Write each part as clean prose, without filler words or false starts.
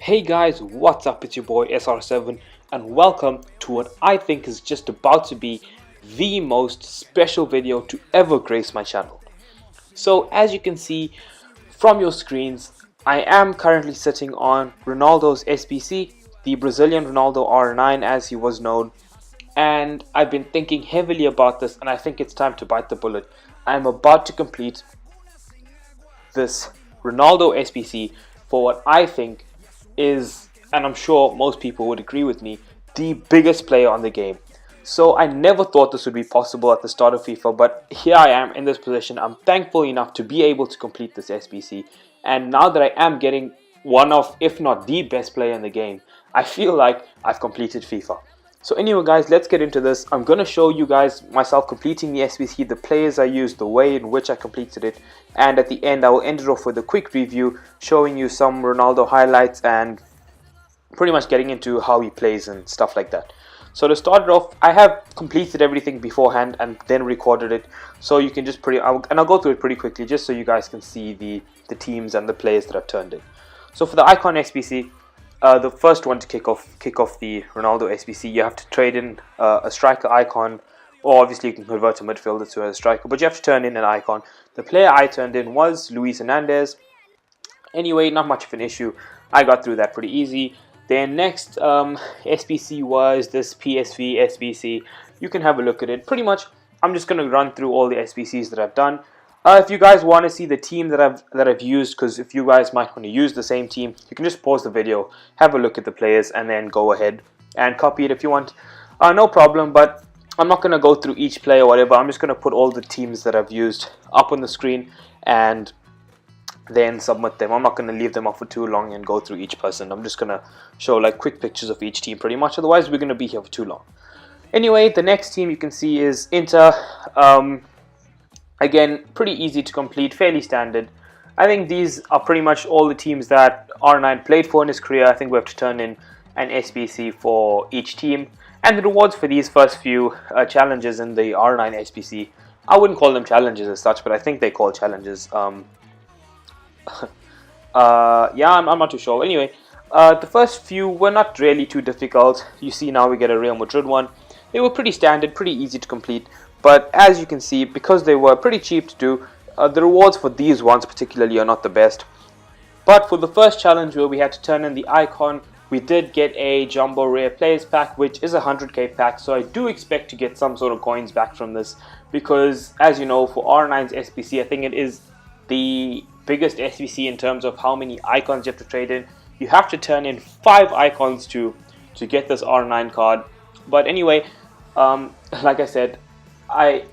Hey guys, what's up? It's your boy SR7 and welcome to what I think is just about to be the most special video to ever grace my channel. So as you can see from your screens, I am currently sitting on Ronaldo's SBC, the Brazilian Ronaldo R9 as he was known, and I've been thinking heavily about this and I think it's time to bite the bullet. I'm about to complete this Ronaldo SBC for what I think is, and I'm sure most people would agree with me, the biggest player on the game. So I never thought this would be possible at the start of FIFA, but here I am in this position. I'm thankful enough to be able to complete this SBC, and now that I am getting one of, if not the best player in the game, I feel like I've completed FIFA. So anyway guys, let's get into this. I'm going to show you guys myself completing the SBC, the players I used, the way in which I completed it, and at the end I will end it off with a quick review showing you some Ronaldo highlights and pretty much getting into how he plays and stuff like that. So to start it off, I have completed everything beforehand and then recorded it, so you can just I'll go through it pretty quickly just so you guys can see the teams and the players that I've turned in. So for the icon SBC, the first one to kick off the Ronaldo SBC, you have to trade in a striker icon, or obviously you can convert a midfielder to a striker, but you have to turn in an icon. The player I turned in was Luis Hernandez. Anyway, not much of an issue. I got through that pretty easy. Then next SBC was this PSV SBC. You can have a look at it. Pretty much, I'm just going to run through all the SBCs that I've done. If you guys want to see the team that I've used, because if you guys might want to use the same team, you can just pause the video, have a look at the players, and then go ahead and copy it if you want. No problem, but I'm not going to go through each player or whatever. I'm just going to put all the teams that I've used up on the screen and then submit them. I'm not going to leave them off for too long and go through each person. I'm just going to show like quick pictures of each team pretty much. Otherwise, we're going to be here for too long. Anyway, the next team you can see is Inter. Again, pretty easy to complete, fairly standard. I think these are pretty much all the teams that R9 played for in his career. I think we have to turn in an SBC for each team. And the rewards for these first few challenges in the R9 SBC, I wouldn't call them challenges as such, but I think they call challenges. Yeah, I'm not too sure. Anyway, the first few were not really too difficult. You see now we get a Real Madrid one. They were pretty standard, pretty easy to complete. But as you can see, because they were pretty cheap to do, the rewards for these ones particularly are not the best. But for the first challenge where we had to turn in the icon, we did get a Jumbo Rare Players Pack, which is a 100k pack. So I do expect to get some sort of coins back from this, because as you know, for R9's SBC, I think it is the biggest SBC in terms of how many icons you have to trade in. You have to turn in 5 icons to get this R9 card. But anyway, like I said, I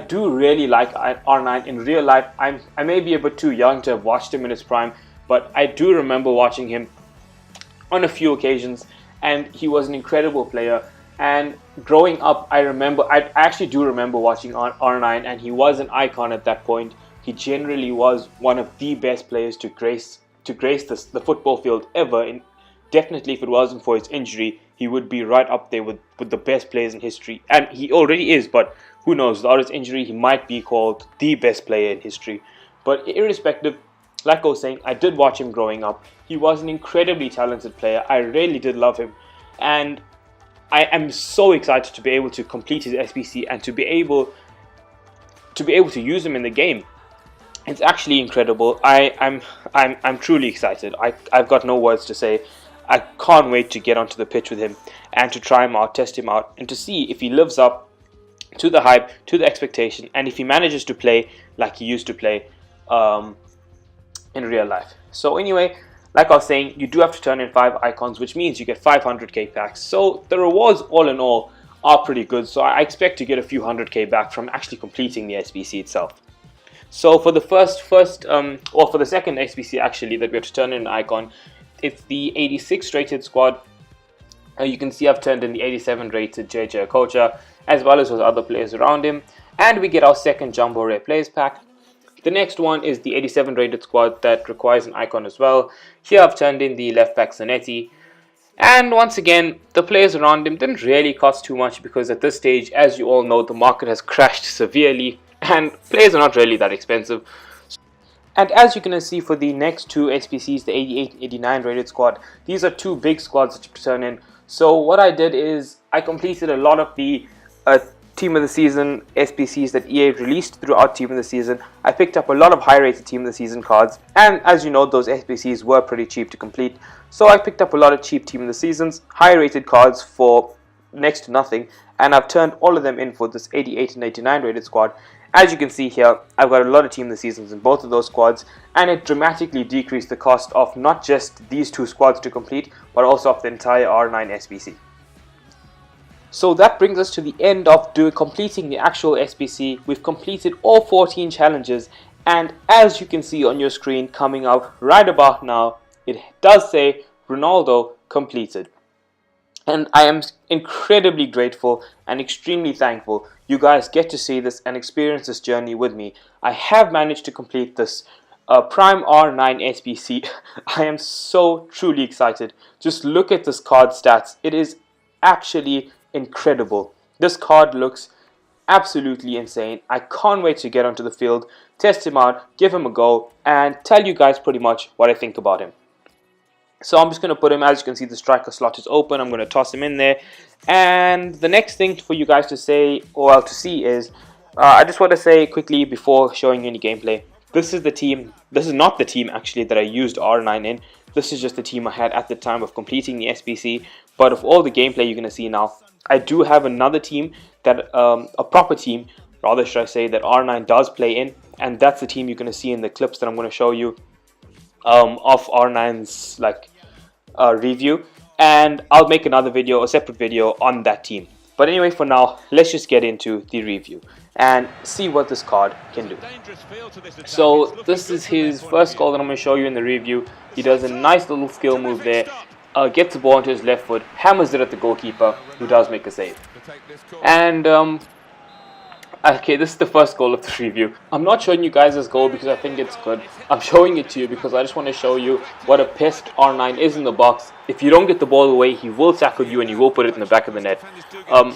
do really like R9 in real life. I may be a bit too young to have watched him in his prime, but I do remember watching him on a few occasions, and he was an incredible player. And growing up, I actually do remember watching R9, and he was an icon at that point. He generally was one of the best players to grace the football field ever. And definitely, if it wasn't for his injury, he would be right up there with the best players in history. And he already is, but who knows, without his injury, he might be called the best player in history. But irrespective, like I was saying, I did watch him growing up. He was an incredibly talented player. I really did love him. And I am so excited to be able to complete his SBC and to be able to use him in the game. It's actually incredible. I'm truly excited. I've got no words to say. I can't wait to get onto the pitch with him and to try him out, test him out, and to see if he lives up to the hype, to the expectation, and if he manages to play like he used to play in real life. So anyway, like I was saying, you do have to turn in 5 icons, which means you get 500k packs. So the rewards, all in all, are pretty good. So I expect to get a few 100k back from actually completing the SBC itself. So for the for the second SBC actually that we have to turn in an icon, it's the 86 rated squad. You can see I've turned in the 87 rated JJ Okocha, as well as those other players around him, and we get our second Jumbo Rare Players Pack. The next one is the 87 rated squad that requires an icon as well. Here I've turned in the left back Zanetti, and once again the players around him didn't really cost too much, because at this stage, as you all know, the market has crashed severely and players are not really that expensive. And as you can see for the next two SBCs, the 88 and 89 rated squad, these are two big squads to turn in. So what I did is I completed a lot of the Team of the Season SBCs that EA released throughout Team of the Season. I picked up a lot of high rated Team of the Season cards, and as you know, those SBCs were pretty cheap to complete. So I picked up a lot of cheap Team of the Seasons, high rated cards for next to nothing, and I've turned all of them in for this 88 and 89 rated squad. As you can see here, I've got a lot of Team of the Seasons in both of those squads, and it dramatically decreased the cost of not just these two squads to complete, but also of the entire R9 SBC. So that brings us to the end of completing the actual SBC. We've completed all 14 challenges, and as you can see on your screen coming up right about now, it does say Ronaldo completed. And I am incredibly grateful and extremely thankful you guys get to see this and experience this journey with me. I have managed to complete this Prime R9 SBC. I am so truly excited. Just look at this card stats. It is actually incredible. This card looks absolutely insane. I can't wait to get onto the field, test him out, give him a go, and tell you guys pretty much what I think about him. So I'm just going to put him, as you can see, the striker slot is open. I'm going to toss him in there. And the next thing for you guys to say, or to see, is I just want to say quickly before showing you any gameplay, this is the team. This is not the team actually that I used R9 in. This is just the team I had at the time of completing the SBC. But of all the gameplay you're going to see now, I do have another team that, a proper team, rather should I say, that R9 does play in. And that's the team you're going to see in the clips that I'm going to show you of R9's review, and I'll make another video, a separate video on that team. But anyway, for now, let's just get into the review and see what this card can do. So this is his first goal that I'm going to show you in the review. He does a nice little skill move there, gets the ball into his left foot, hammers it at the goalkeeper, who does make a save. And okay, this is the first goal of the review. I'm not showing you guys this goal because I think it's good. I'm showing it to you because I just want to show you what a pest R9 is in the box. If you don't get the ball away, he will tackle you and he will put it in the back of the net.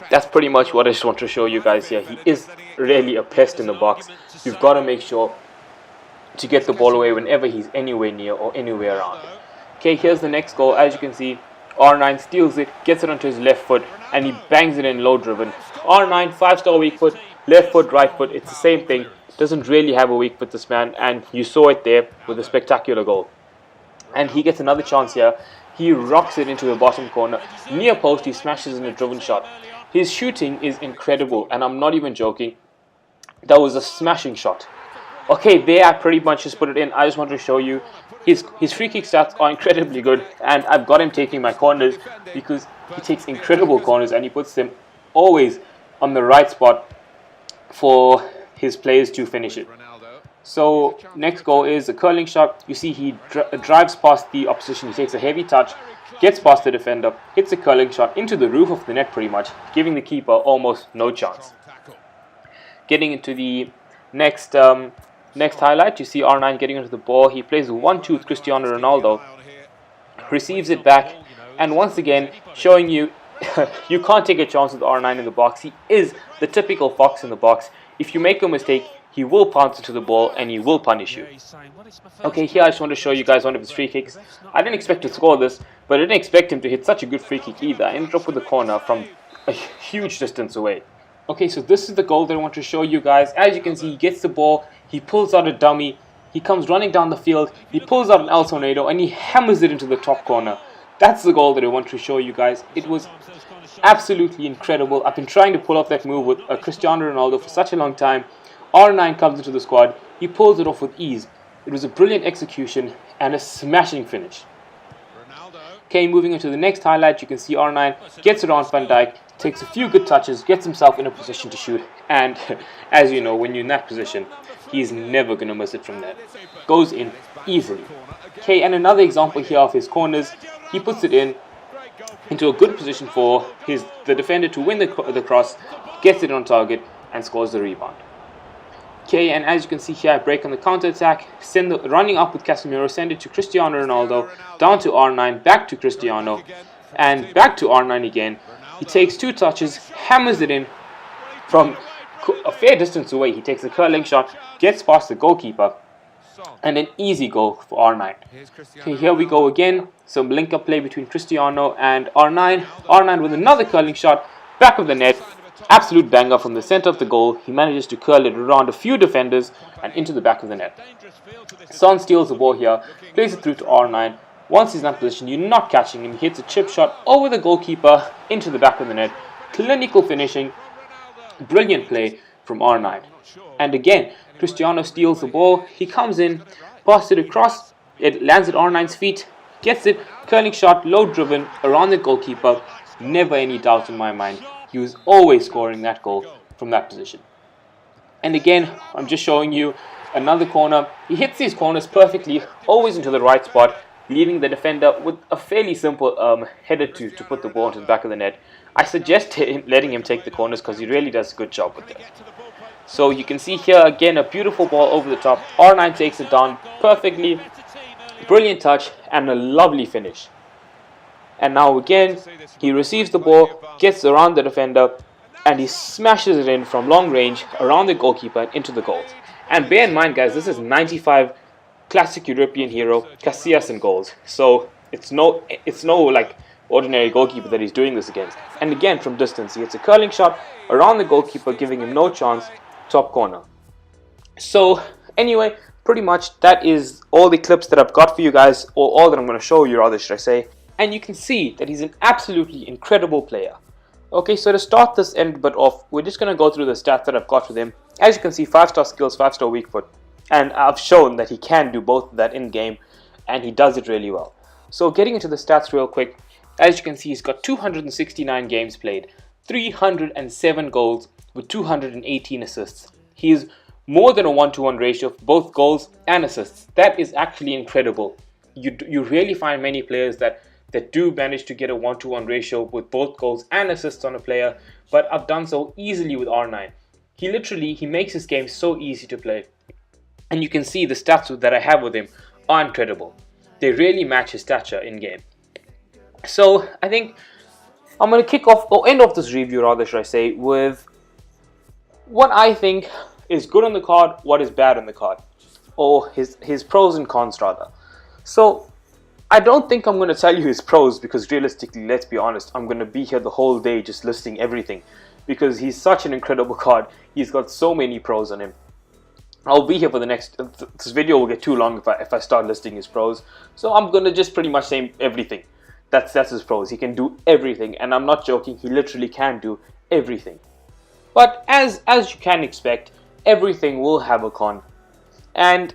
That's pretty much what I just want to show you guys here. He is really a pest in the box. You've got to make sure to get the ball away whenever he's anywhere near or anywhere around. Okay, here's the next goal. As you can see, R9 steals it, gets it onto his left foot, and he bangs it in low driven. R9, 5-star weak foot. Left foot, right foot, it's the same thing. Doesn't really have a weak foot, this man, and you saw it there with a spectacular goal. And he gets another chance here. He rocks it into the bottom corner. Near post, he smashes in a driven shot. His shooting is incredible, and I'm not even joking. That was a smashing shot. Okay, there I pretty much just put it in. I just wanted to show you his free kick stats are incredibly good, and I've got him taking my corners because he takes incredible corners and he puts them always on the right spot for his players to finish it. So next goal is a curling shot. You see he drives past the opposition. He takes a heavy touch, gets past the defender, hits a curling shot into the roof of the net pretty much, giving the keeper almost no chance. Getting into the next highlight, you see R9 getting into the ball. He plays 1-2 with Cristiano Ronaldo, receives it back, and once again showing you you can't take a chance with R9 in the box. He is the typical fox in the box. If you make a mistake, he will pounce into the ball and he will punish you. Okay, here I just want to show you guys one of his free kicks. I didn't expect to score this, but I didn't expect him to hit such a good free kick either. I ended up with the corner from a huge distance away. Okay, so this is the goal that I want to show you guys. As you can see, he gets the ball, he pulls out a dummy, he comes running down the field, he pulls out an El Tornado and he hammers it into the top corner. That's the goal that I want to show you guys. It was absolutely incredible. I've been trying to pull off that move with Cristiano Ronaldo for such a long time. R9 comes into the squad. He pulls it off with ease. It was a brilliant execution and a smashing finish. Okay, moving into the next highlight, you can see R9 gets it on Van Dijk, takes a few good touches, gets himself in a position to shoot, and as you know, when you're in that position, he's never going to miss it from there. Goes in easily. Okay, and another example here of his corners. He puts it into a good position for the defender to win the cross, gets it on target, and scores the rebound. Okay, and as you can see here, I break on the counter attack, running up with Casemiro, send it to Cristiano Ronaldo, down to R9, back to Cristiano, and back to R9 again. He takes 2 touches, hammers it in from a fair distance away. He takes a curling shot, gets past the goalkeeper, and an easy goal for R9. Okay, here we go again. Some link-up play between Cristiano and R9. R9 with another curling shot, back of the net. Absolute banger from the center of the goal. He manages to curl it around a few defenders and into the back of the net. Son steals the ball here, plays it through to R9. Once he's in that position, you're not catching him. He hits a chip shot over the goalkeeper into the back of the net. Clinical finishing. Brilliant play from R9. And again, Cristiano steals the ball. He comes in, passes it across. It lands at R9's feet. Gets it. Curling shot, low driven around the goalkeeper. Never any doubt in my mind. He was always scoring that goal from that position. And again, I'm just showing you another corner. He hits these corners perfectly, always into the right spot, leaving the defender with a fairly simple header to put the ball into the back of the net. I suggest letting him take the corners because he really does a good job with it. So you can see here again a beautiful ball over the top. R9 takes it down perfectly. Brilliant touch and a lovely finish. And now again, he receives the ball, gets around the defender, and he smashes it in from long range around the goalkeeper and into the goal. And bear in mind, guys, this is 95 classic European hero Casillas in goals. So it's no like ordinary goalkeeper that he's doing this against. And again, from distance, he hits a curling shot around the goalkeeper, giving him no chance. Top corner. So anyway, pretty much that is all the clips that I've got for you guys, or all that I'm going to show you, rather should I say. And you can see that he's an absolutely incredible player. Okay, so to start this end bit off, we're just going to go through the stats that I've got with him. As you can see, 5-star skills, 5-star weak foot. And I've shown that he can do both of that in game, and he does it really well. So getting into the stats real quick, as you can see, he's got 269 games played, 307 goals with 218 assists. He is more than a 1-to-1 ratio for both goals and assists. That is actually incredible. You really find many players that do manage to get a 1-to-1 ratio with both goals and assists on a player, but I've done so easily with R9. He makes his game so easy to play. And you can see the stats that I have with him are incredible. They really match his stature in game. So I think I'm going to kick off, or end off this review rather should I say, with what I think is good on the card, what is bad on the card, or his pros and cons rather. So I don't think I'm going to tell you his pros, because realistically, let's be honest, I'm going to be here the whole day just listing everything, because he's such an incredible card. He's got so many pros on him. I'll be here for the next, this video will get too long if I start listing his pros. So I'm going to just pretty much say everything. That's his pros. He can do everything, and I'm not joking, he literally can do everything. But as you can expect, everything will have a con. And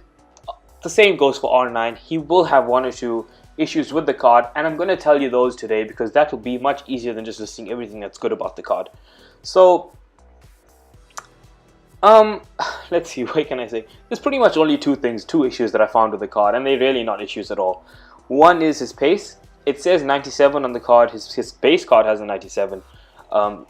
the same goes for R9. He will have one or two issues with the card, and I'm going to tell you those today, because that will be much easier than just listing everything that's good about the card. So let's see, what can I say? There's pretty much only two issues that I found with the card, and they're really not issues at all. One is his pace. It says 97 on the card. His base card has a 97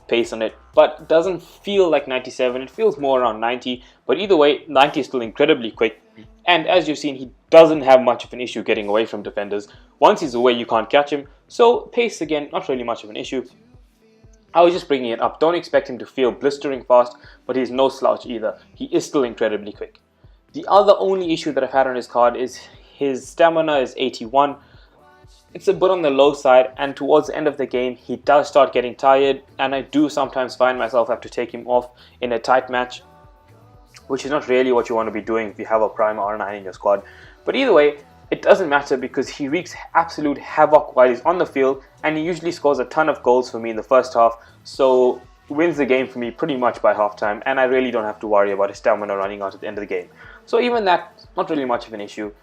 pace on it, but doesn't feel like 97. It feels more around 90, but either way, 90 is still incredibly quick. And as you've seen, he doesn't have much of an issue getting away from defenders. Once he's away, you can't catch him. So pace, again, not really much of an issue. I was just bringing it up. Don't expect him to feel blistering fast, but he's no slouch either. He is still incredibly quick. The other only issue that I've had on his card is his stamina is 81. It's a bit on the low side, and towards the end of the game, he does start getting tired, and I do sometimes find myself have to take him off in a tight match, which is not really what you want to be doing if you have a prime R9 in your squad. But either way, it doesn't matter, because he wreaks absolute havoc while he's on the field, and he usually scores a ton of goals for me in the first half, so wins the game for me pretty much by halftime, and I really don't have to worry about his stamina running out at the end of the game. So even that's not really much of an issue.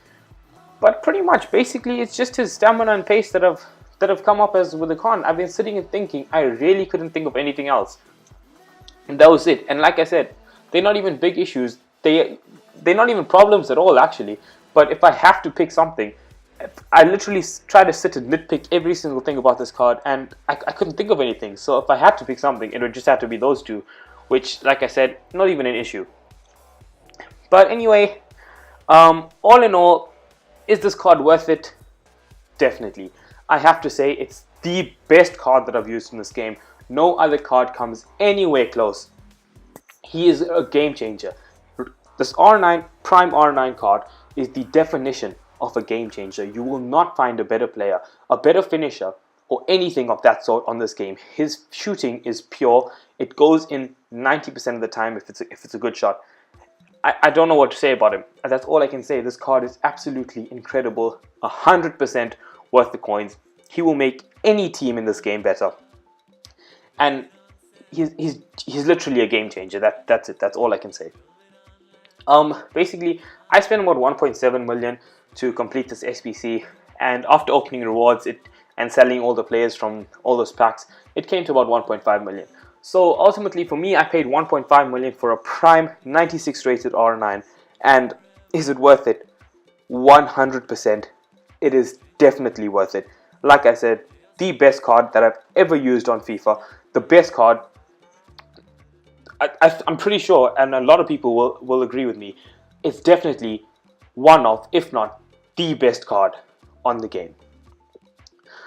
But pretty much, basically, it's just his stamina and pace that have come up as with the con. I've been sitting and thinking, I really couldn't think of anything else. And that was it. And like I said, they're not even big issues. They're not even problems at all, actually. But if I have to pick something, I literally try to sit and nitpick every single thing about this card, and I couldn't think of anything. So if I had to pick something, it would just have to be those two, which, like I said, not even an issue. But anyway, all in all, is this card worth it? Definitely. I have to say it's the best card that I've used in this game. No other card comes anywhere close. He is a game changer. This R9, Prime R9 card is the definition of a game changer. You will not find a better player, a better finisher, or anything of that sort on this game. His shooting is pure. It goes in 90% of the time if it's a good shot. I don't know what to say about him. That's all I can say. This card is absolutely incredible. 100% worth the coins. He will make any team in this game better. And he's literally a game changer. That's it. That's all I can say. Basically, I spent about 1.7 million to complete this SBC, and after opening rewards and selling all the players from all those packs, it came to about 1.5 million. So ultimately for me, I paid 1.5 million for a prime 96 rated R9. And is it worth it? 100%. It is definitely worth it. Like I said, the best card that I've ever used on FIFA. The best card. I'm pretty sure, and a lot of people will agree with me, it's definitely one of, if not the best card on the game.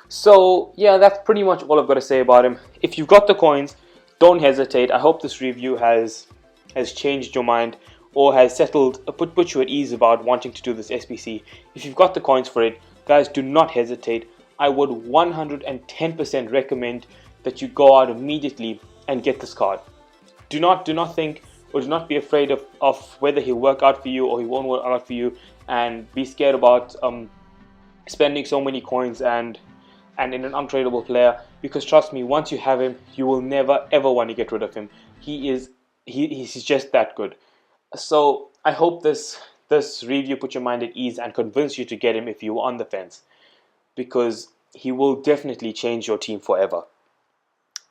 So yeah, that's pretty much all I've got to say about him. If you've got the coins, don't hesitate. I hope this review has changed your mind or has put you at ease about wanting to do this SBC. If you've got the coins for it, guys, do not hesitate. I would 110% recommend that you go out immediately and get this card. Do not think, or do not be afraid of whether he'll work out for you or he won't work out for you, and be scared about spending so many coins and in an untradeable player, because trust me, once you have him, you will never ever want to get rid of him. He's just that good. So I hope this review put your mind at ease and convince you to get him if you were on the fence, because he will definitely change your team forever.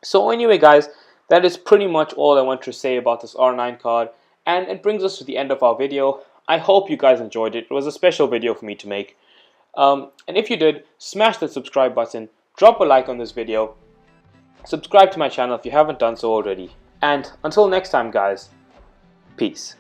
So anyway, guys, that is pretty much all I want to say about this R9 card, and it brings us to the end of our video. I hope you guys enjoyed it. It was a special video for me to make. And if you did, smash that subscribe button, drop a like on this video, subscribe to my channel if you haven't done so already. And until next time, guys, peace.